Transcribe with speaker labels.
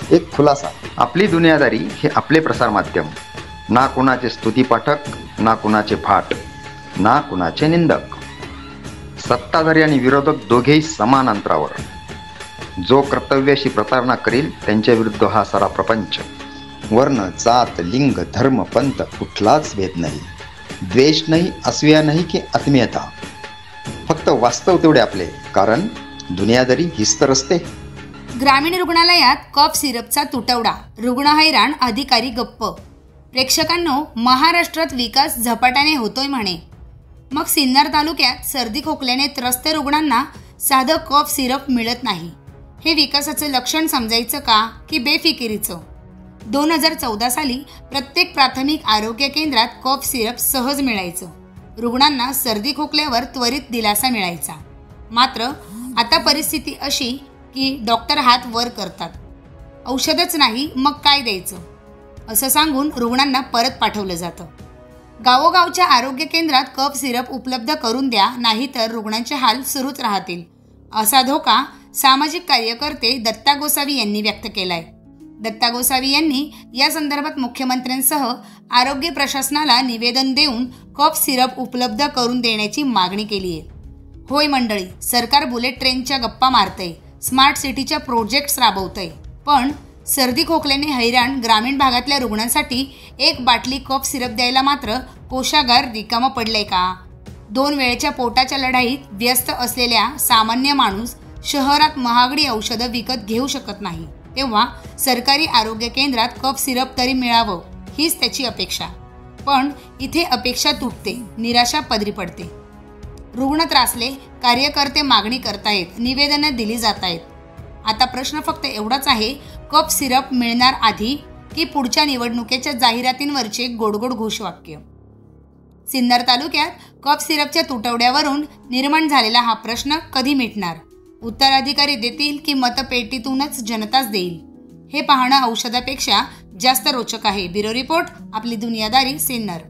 Speaker 1: एक खुलासा, आपली दुनियादारी हे आपले प्रसार माध्यम, ना कुणाचे स्तुतीपाठक, ना कुणाचे फाट, ना कुणाचे निंदक, सत्ताधारी आणि विरोधक दोघेही समान अंतरावर. जो कर्तव्याशी प्रतारणा करील त्यांच्या विरुद्ध हा सारा प्रपंच. वर्ण, जात, लिंग, धर्म, पंथ कुठलाच भेद नाही, द्वेष नाही, असूया नाही की आत्मीयता. फक्त वास्तव तेवढे आपले, कारण दुनियादारी हीच तर असते.
Speaker 2: ग्रामीण रुग्णालयात कफ सिरपचा तुटवडा, रुग्ण हैराण, अधिकारी गप्प. प्रेक्षकांनो, महाराष्ट्रात विकास झपाट्याने होतोय म्हणे, मग सिन्नर तालुक्यात सर्दी खोकल्याने त्रस्त रुग्णांना साधं कफ सिरप मिळत नाही. हे विकासाचं लक्षण समजायचं का की बेफिकिरीचं? 2014 साली प्रत्येक प्राथमिक आरोग्य केंद्रात कफ सिरप सहज मिळायचं. रुग्णांना सर्दी खोकल्यावर त्वरित दिलासा मिळायचा. मात्र आता परिस्थिती अशी की डॉक्टर हात वर करतात. औषधच नाही मग काय द्यायचं असं सांगून रुग्णांना परत पाठवलं जातं. गावोगावच्या आरोग्य केंद्रात कफ सिरप उपलब्ध करून द्या, नाहीतर रुग्णांचे हाल सुरूच राहतील, असा धोका सामाजिक कार्यकर्ते दत्ता गोसावी यांनी व्यक्त केलाय. दत्ता गोसावी यांनी या संदर्भात मुख्यमंत्र्यांसह आरोग्य प्रशासनाला निवेदन देऊन कफ सिरप उपलब्ध करून देण्याची मागणी केली आहे. होय मंडळी, सरकार बुलेट ट्रेनच्या गप्पा मारतंय, स्मार्ट सिटीच्या प्रोजेक्ट्स राबवतंय, पण सर्दी खोकल्याने हैराण ग्रामीण भागातल्या रुग्णांसाठी एक बाटली कफ सिरप द्यायला मात्र कोशागार रिकामं पडलंय का? 2 वेळेच्या पोटाच्या लढाईत व्यस्त असलेल्या सामान्य माणूस शहरात महागडी औषधं विकत घेऊ शकत नाही, तेव्हा सरकारी आरोग्य केंद्रात कफ सिरप तरी मिळावं हीच त्याची अपेक्षा. पण इथे अपेक्षा तुटते, निराशा पदरी पडते. रुग्ण त्रासले, कार्यकर्ते मागणी करतायत, निवेदनं दिली जात आहेत. आता प्रश्न फक्त एवढाच आहे, कफ सिरप मिळणार आधी की पुढच्या निवडणुकीच्या जाहिरातींवरचे गोडगोड घोषवाक्य? सिन्नर तालुक्यात कफ सिरपच्या तुटवड्यावरून निर्माण झालेला हा प्रश्न कधी मिटणार? उत्तराधिकारी देतील की मतपेटीतूनच जनताच देईल? हे पाहणं औषधापेक्षा जास्त रोचक आहे. ब्युरो रिपोर्ट, आपली दुनियादारी, सिन्नर.